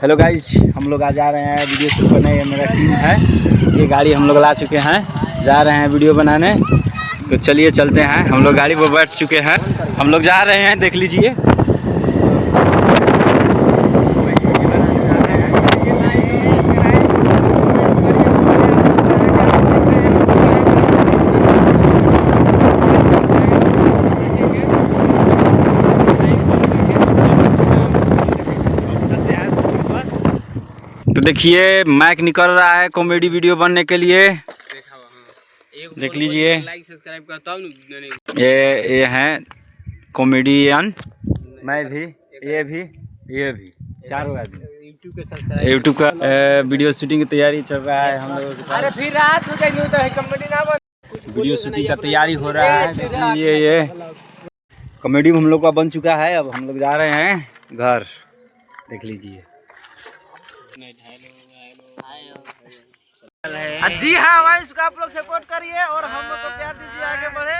Hello guys, हम लोग आज जा रहे हैं वीडियो शूट करने। ये मेरा टीम है, ये गाड़ी हम लोग ला चुके हैं, जा रहे हैं वीडियो बनाने। तो चलिए चलते हैं। हम लोग गाड़ी पर बैठ चुके हैं, हम लोग जा रहे हैं, देख लीजिए। तो देखिए माइक निकल रहा है कॉमेडी वीडियो बनने के लिए, देख लीजिए। लाइक सब्सक्राइब करता हूँ। ये हैं कॉमेडियन, मैं भी, ये भी चारों आदमी यूट्यूब का वीडियो शूटिंग की तैयारी चल रहा है हम लोगों के पास। अरे फिर रात हो गई तो कॉमेडी ना बन। वीडियो शूटिंग का तैयारी हो रहा है, देख लीजिए। ये कॉमेडी हम लोग का बन चुका है, अब हम लोग जा रहे हैं घर, देख लीजिए। जी हाँ, वॉइस को आप लोग सपोर्ट करिए और हम लोग को प्यार दीजिए, आगे बढ़े।